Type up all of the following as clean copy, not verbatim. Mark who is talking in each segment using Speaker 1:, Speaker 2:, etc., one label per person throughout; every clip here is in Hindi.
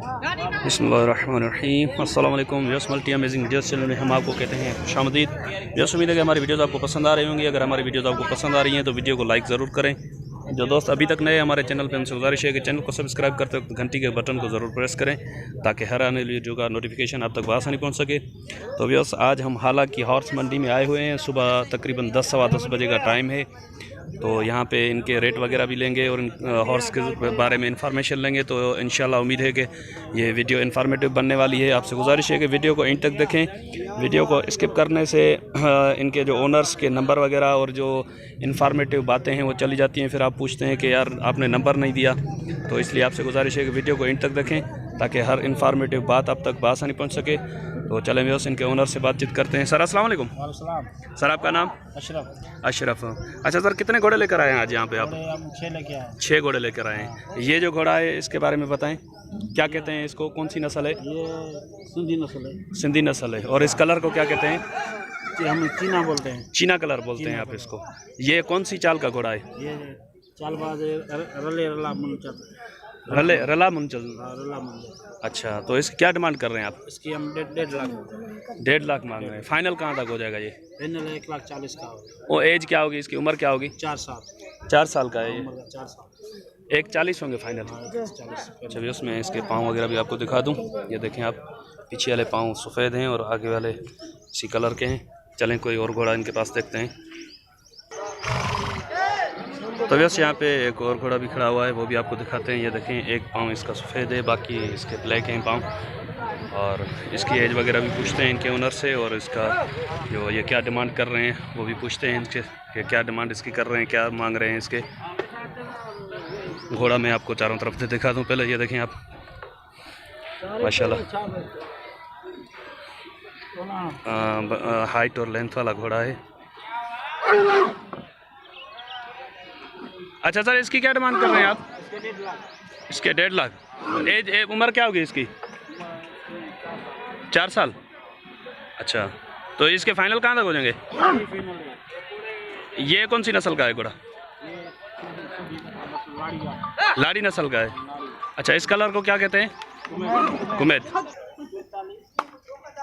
Speaker 1: बिस्मिल्लाहिर्रहमानिर्रहीम। अस्सलाम वालेकुम। Viewers, multi amazing videos channel में हम आपको कहते हैं खुशामदीद। व्यूअर्स, उम्मीद है कि हमारी वीडियोस आपको पसंद आ रही होंगी। अगर हमारी वीडियोस आपको पसंद आ रही हैं तो वीडियो को लाइक ज़रूर करें। जो दोस्त अभी तक नए हमारे चैनल पर, हमसे गुजारिश है कि चैनल को सब्सक्राइब करते वक्त घंटी के बटन को ज़रूर प्रेस करें ताकि हर आने वाली वीडियो का नोटिफिकेशन आप तक आसानी पहुँच सके। तो व्यूअर्स, आज हम हालांकि हॉर्स मंडी में आए हुए हैं। सुबह तकरीबन 10 सवा 10 बजे का टाइम है। तो यहाँ पे इनके रेट वगैरह भी लेंगे और हॉर्स के बारे में इंफॉर्मेशन लेंगे। तो इंशाल्लाह उम्मीद है कि ये वीडियो इन्फॉर्मेटिव बनने वाली है। आपसे गुजारिश है कि वीडियो को एंड तक देखें। वीडियो को स्किप करने से इनके जो ओनर्स के नंबर वगैरह और जो इन्फॉर्मेटिव बातें हैं वो चली जाती हैं। फिर आप पूछते हैं कि यार आपने नंबर नहीं दिया। तो इसलिए आपसे गुजारिश है कि वीडियो को एंड तक देखें ताकि हर इन्फॉर्मेटिव बात आप तक बआसानी पहुँच सके। तो चलें व्यूअर्स, इनके ओनर से बातचीत करते हैं। सर अस्सलाम वालेकुम। सर आपका नाम? अशरफ। अच्छा सर, कितने घोड़े लेकर आए हैं आज यहाँ पे आप?
Speaker 2: 6 लेके आए।
Speaker 1: 6 घोड़े लेकर आए हैं। ये जो घोड़ा है इसके बारे में बताएं, क्या कहते हैं इसको? कौन सी नस्ल है?
Speaker 2: ये सिंधी नस्ल है।
Speaker 1: सिंधी नस्ल है। और इस कलर को क्या कहते हैं?
Speaker 2: हम चीना बोलते हैं।
Speaker 1: चीना कलर बोलते हैं आप इसको। ये कौन सी चाल का घोड़ा है?
Speaker 2: ये चालबाज रला मुंचल।
Speaker 1: रला मुंचल।
Speaker 2: रला मुंचल।
Speaker 1: अच्छा, तो इसकी क्या डिमांड कर रहे हैं आप?
Speaker 2: इसकी हम 1.5 लाख।
Speaker 1: 1.5 लाख मांग रहे हैं। फाइनल कहाँ तक हो जाएगा ये?
Speaker 2: फाइनल 1,40,000 का होगा।
Speaker 1: वो एज क्या होगी इसकी? उम्र क्या होगी?
Speaker 2: 4 साल।
Speaker 1: 4 साल का है ये।
Speaker 2: 4 साल।
Speaker 1: 1,40 होंगे फाइनल।
Speaker 2: 40।
Speaker 1: अच्छा, उसमें इसके पाँव वगैरह भी आपको दिखा दूँ। ये देखें आप, पीछे वाले पाँव सफ़ेद हैं और आगे वाले इसी कलर के हैं। चलें कोई और घोड़ा इनके पास देखते हैं। तो वैसे यहाँ पे एक और घोड़ा भी खड़ा हुआ है, वो भी आपको दिखाते हैं। ये देखें, एक पाँव इसका सफ़ेद है, बाकी इसके ब्लैक हैं पाँव। और इसकी एज वगैरह भी पूछते हैं इनके ओनर से। और इसका जो ये क्या डिमांड कर रहे हैं वो भी पूछते हैं इनसे कि क्या डिमांड इसकी कर रहे हैं, क्या मांग रहे हैं इसके। घोड़ा मैं आपको चारों तरफ से दिखा दूँ। पहले ये देखें आप, माशाल्लाह हाइट और लेंथ वाला घोड़ा है। अच्छा सर, इसकी क्या डिमांड कर रहे हैं आप? इसके 1.5 लाख। एज उम्र क्या होगी इसकी? 4 साल। अच्छा, तो इसके फाइनल कहाँ तक हो जाएंगे? ये कौन सी नस्ल का है घोड़ा? लाड़ी नस्ल का है। अच्छा, इस कलर को क्या कहते हैं? कुमैद।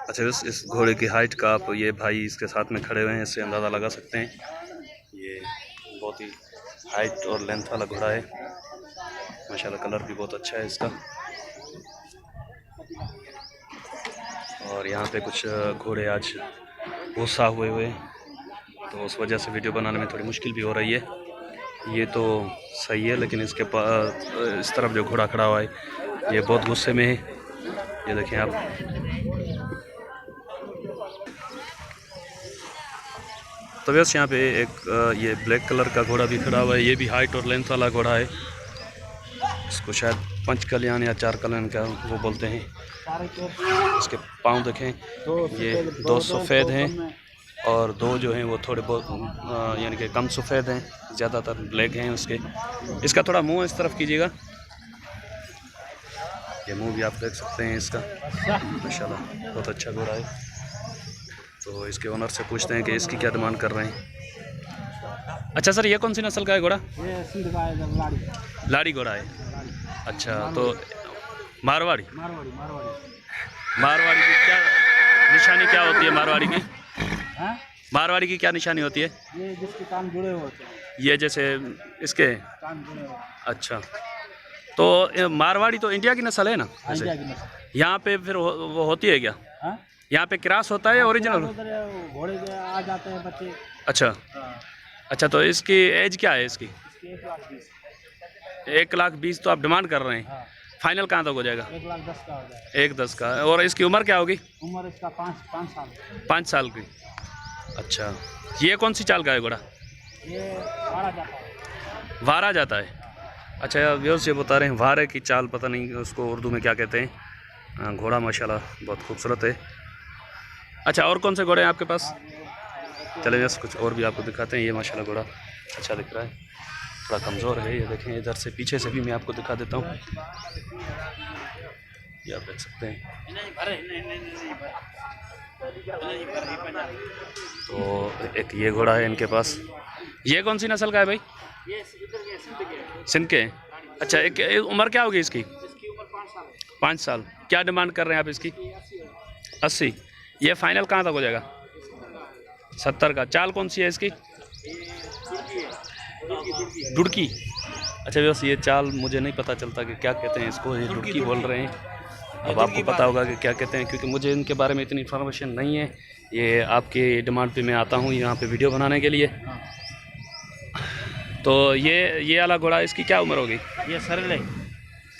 Speaker 1: अच्छा, इस घोड़े की हाइट का आप ये भाई इसके साथ में खड़े हुए हैं, इससे अंदाज़ा लगा सकते हैं। ये बहुत ही हाइट और लेंथ वाला घोड़ा है माशाल्लाह। कलर भी बहुत अच्छा है इसका। और यहाँ पे कुछ घोड़े आज गुस्सा हुए तो उस वजह से वीडियो बनाने में थोड़ी मुश्किल भी हो रही है। ये तो सही है, लेकिन इसके पास इस तरफ जो घोड़ा खड़ा हुआ है ये बहुत गुस्से में है। ये देखें आप। तो वैसे यहाँ पे एक ये ब्लैक कलर का घोड़ा भी खड़ा हुआ है। ये भी हाइट और लेंथ वाला घोड़ा है। इसको शायद पंच कल्याण या 4 कल्याण का वो बोलते हैं। इसके पाँव देखें, ये 2 सफ़ेद हैं और 2 जो हैं वो थोड़े बहुत यानी कि कम सफ़ेद हैं, ज़्यादातर ब्लैक हैं उसके। इसका थोड़ा मुंह इस तरफ कीजिएगा। ये मुंह भी आप देख सकते हैं इसका। माशाल्लाह बहुत अच्छा घोड़ा है। तो इसके ओनर से पूछते हैं कि इसकी क्या डिमांड कर रहे हैं। अच्छा सर, ये कौन सी नस्ल का है घोड़ा? लाड़ी घोड़ा है। अच्छा, तो मारवाड़ी की क्या निशानी क्या होती है? मारवाड़ी की क्या निशानी होती है?
Speaker 2: ये जिसके कान जुड़े होते हैं।
Speaker 1: ये जैसे इसके
Speaker 2: कान जुड़े होते हैं।
Speaker 1: अच्छा, तो मारवाड़ी तो इंडिया की नस्ल है ना?
Speaker 2: इंडिया की नस्ल।
Speaker 1: यहाँ पे फिर वो होती है क्या?
Speaker 2: हाँ?
Speaker 1: यहाँ पे क्रॉस होता है ओरिजिनल?
Speaker 2: घोड़े के आ जाते हैं बच्चे।
Speaker 1: अच्छा। अच्छा, तो इसकी एज क्या है इसकी? 1,20,000 तो आप डिमांड कर रहे हैं।
Speaker 2: हाँ।
Speaker 1: फाइनल कहाँ तक हो जाएगा?
Speaker 2: 1,10,000 का हो जाएगा।
Speaker 1: 1,10,000 का। और इसकी उम्र क्या होगी?
Speaker 2: उम्र इसका 5 साल।
Speaker 1: 5 साल की। अच्छा, ये कौन सी चाल का है घोड़ा?
Speaker 2: ये
Speaker 1: वारा जाता है। अच्छा, व्यूअर्स ये बता रहे हैं वारे की चाल, पता नहीं उसको उर्दू में क्या कहते हैं। घोड़ा माशाल्लाह बहुत खूबसूरत है। अच्छा, और कौन से घोड़े हैं आपके पास? चलें बस कुछ और भी आपको दिखाते हैं। ये माशाल्लाह घोड़ा अच्छा दिख रहा है, थोड़ा कमज़ोर है। ये देखें, इधर से पीछे से भी मैं आपको दिखा देता हूँ। ये आप देख सकते हैं। तो एक ये घोड़ा है इनके पास। ये कौन सी नस्ल का है भाई?
Speaker 2: ये
Speaker 1: सिंध के। अच्छा, एक उम्र क्या होगी इसकी?
Speaker 2: इसकी उम्र
Speaker 1: 5 साल। क्या डिमांड कर रहे हैं आप इसकी? 80। ये फाइनल कहाँ तक हो जाएगा? 70 का। चाल कौन सी है इसकी? डुड़की। अच्छा बस ये चाल मुझे नहीं पता चलता कि क्या कहते हैं इसको, ये डुड़की बोल रहे हैं। अब आपको पता होगा कि क्या कहते हैं, क्योंकि मुझे इनके बारे में इतनी इन्फॉर्मेशन नहीं है। ये आपके डिमांड पे मैं आता हूँ यहाँ पे वीडियो बनाने के लिए। तो ये वाला घोड़ा, इसकी क्या उम्र होगी?
Speaker 2: ये सरल है,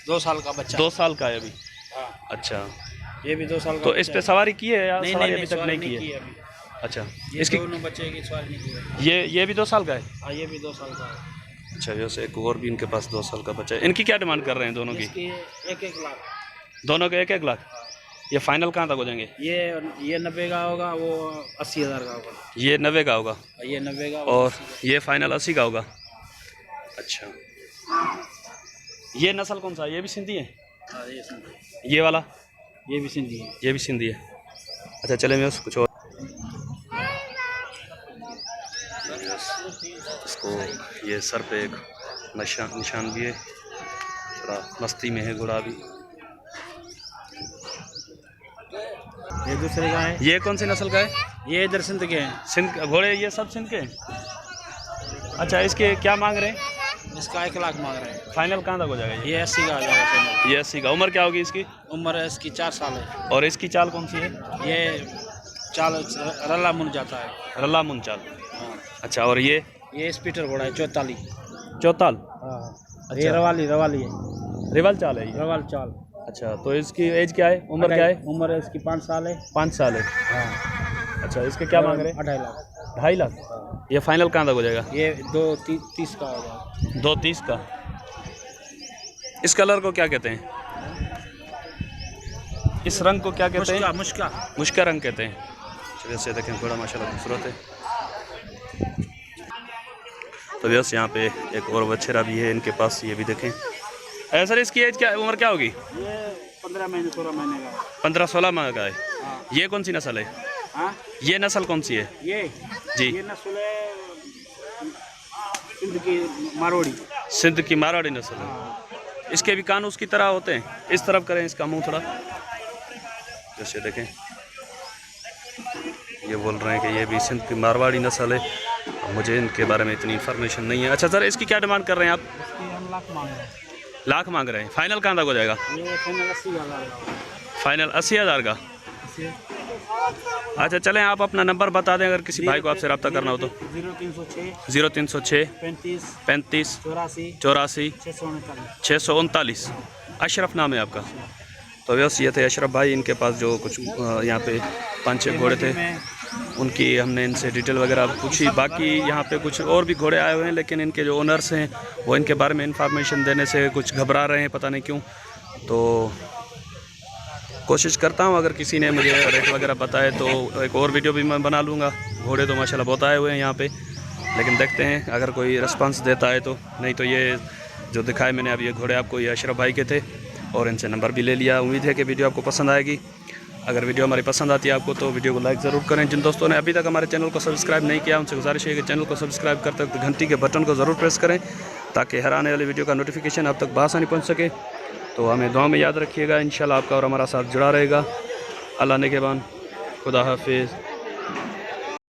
Speaker 2: 2 साल का बच्चा।
Speaker 1: 2 साल का है अभी।
Speaker 2: हाँ।
Speaker 1: अच्छा,
Speaker 2: ये भी 2 साल का।
Speaker 1: तो इस पे सवारी की है या
Speaker 2: नहीं,
Speaker 1: सवारी
Speaker 2: नहीं,
Speaker 1: अभी तक नहीं की है? अच्छा, इसकी
Speaker 2: दोनों बच्चे की सवारी नहीं की है।
Speaker 1: ये भी 2 साल का है?
Speaker 2: हाँ, ये भी 2 साल का है।
Speaker 1: अच्छा, वैसे एक और भी इनके पास 2 साल का बच्चा है। इनकी क्या डिमांड कर रहे हैं दोनों की?
Speaker 2: इसकी 1-1 लाख।
Speaker 1: दोनों के 1-1 लाख। ये फाइनल कहाँ तक हो जाएंगे?
Speaker 2: ये 90 का होगा, वो 80,000 का होगा।
Speaker 1: ये 90 का होगा
Speaker 2: ये 90 का
Speaker 1: और ये फाइनल 80 का होगा। अच्छा, ये नस्ल कौन सा है? ये भी सिंधी है?
Speaker 2: हाँ, ये सिंधी।
Speaker 1: ये वाला?
Speaker 2: ये भी सिंधी है।
Speaker 1: ये भी सिंधी है। अच्छा, चले मैं कुछ और इसको, ये सर पे एक निशान भी है, थोड़ा मस्ती में है घोड़ा भी।
Speaker 2: ये दूसरे का है।
Speaker 1: ये कौन सी नस्ल का है?
Speaker 2: ये इधर सिंध के हैं।
Speaker 1: सिंध घोड़े ये सब सिंध के हैं? अच्छा, इसके क्या मांग रहे हैं?
Speaker 2: इसका 1 लाख मांग रहे हैं।
Speaker 1: फाइनल कहाँ तक हो जाएगा?
Speaker 2: ये 80 का आ जाएगा फाइनल।
Speaker 1: ये 80 का। उम्र क्या होगी इसकी?
Speaker 2: उम्र इसकी 4 साल है।
Speaker 1: और इसकी चाल कौन सी है?
Speaker 2: ये चाल रल्ला मुन जाता है।
Speaker 1: रल्ला मुन चाल।
Speaker 2: हाँ।
Speaker 1: अच्छा, और
Speaker 2: ये स्पीटर घोड़ा है, 44।
Speaker 1: चौताल।
Speaker 2: हाँ।
Speaker 1: अच्छा।
Speaker 2: ये रवाली है।
Speaker 1: रिवल चाल है ये?
Speaker 2: रवाल चाल।
Speaker 1: अच्छा, तो इसकी एज क्या है, उम्र क्या है?
Speaker 2: उम्र इसकी 5 साल है।
Speaker 1: 5 साल है।
Speaker 2: हाँ।
Speaker 1: अच्छा, इसके क्या मांग रहे हैं?
Speaker 2: 2.5 लाख।
Speaker 1: 2.5 लाख।
Speaker 2: हाँ।
Speaker 1: ये फाइनल कहाँ तक हो जाएगा?
Speaker 2: ये 2.30 का होगा।
Speaker 1: 2.30 का। इस कलर को क्या कहते हैं? इस रंग को क्या कहते हैं? मुश्का रंग कहते हैं। चलिए से देखें, थोड़ा माशाल्लाह खूबसूरत है। तो बस यहाँ पे एक और बछेरा भी है इनके पास, ये भी देखें। सर इसकी एज क्या, उम्र क्या होगी?
Speaker 2: ये 15 महीने 16 महीने का।
Speaker 1: 15-16 माह का है।
Speaker 2: हाँ।
Speaker 1: ये कौन सी नस्ल है?
Speaker 2: हाँ?
Speaker 1: ये नस्ल कौन सी है?
Speaker 2: ये
Speaker 1: जी,
Speaker 2: नस्ल है सिंध की मारवाड़ी।
Speaker 1: सिंध की मारवाड़ी नस्ल है।
Speaker 2: हाँ।
Speaker 1: इसके भी कान उसकी तरह होते हैं? इस तरफ करें इसका मुंह थोड़ा, जैसे देखें। ये बोल रहे हैं कि ये भी सिंध की मारवाड़ी नस्ल है। मुझे इनके बारे में इतनी इन्फॉर्मेशन नहीं है। अच्छा सर, इसकी क्या डिमांड कर रहे हैं आप?
Speaker 2: इसकी हम लाख मांग रहे हैं।
Speaker 1: लाख मांग रहे हैं। फाइनल कहाँ तक हो जाएगा?
Speaker 2: ये फाइनल 80,000 का।
Speaker 1: फाइनल 80,000 का। अच्छा, चलें आप अपना नंबर बता दें अगर किसी भाई को आपसे रब्ता करना हो तो। 0306 35 84 639। अशरफ नाम है आपका? तो बस ये थे अशरफ भाई। इनके पास जो कुछ यहाँ पे 5-6 घोड़े थे, उनकी हमने इनसे डिटेल वगैरह पूछी। बाकी यहाँ पे कुछ और भी घोड़े आए हुए हैं, लेकिन इनके जो ओनर्स हैं वो इनके बारे में इंफॉर्मेशन देने से कुछ घबरा रहे हैं, पता नहीं क्यों। तो कोशिश करता हूँ अगर किसी ने मुझे रेट वगैरह बताए तो एक और वीडियो भी मैं बना लूँगा। घोड़े तो माशाल्लाह बहुत आए हुए हैं यहाँ पे, लेकिन देखते हैं अगर कोई रिस्पांस देता है तो। नहीं तो ये जो दिखाए मैंने अब ये घोड़े आपको, ये अशरफ भाई के थे और इनसे नंबर भी ले लिया। उम्मीद है कि वीडियो आपको पसंद आएगी। अगर वीडियो हमारी पसंद आती है आपको तो वीडियो को लाइक ज़रूर करें। जिन दोस्तों ने अभी तक हमारे चैनल को सब्सक्राइब नहीं किया उनसे गुजारिश है कि चैनल को सब्सक्राइब करते वक्त घंटी के बटन को ज़रूर प्रेस करें, ताकि हर आने वाली वीडियो का नोटिफिकेशन आप तक बआसानी पहुँच सके। तो हमें दुआ में याद रखिएगा। इंशाल्लाह आपका और हमारा साथ जुड़ा रहेगा। अल्लाह ने के बान, खुदा हाफिज़।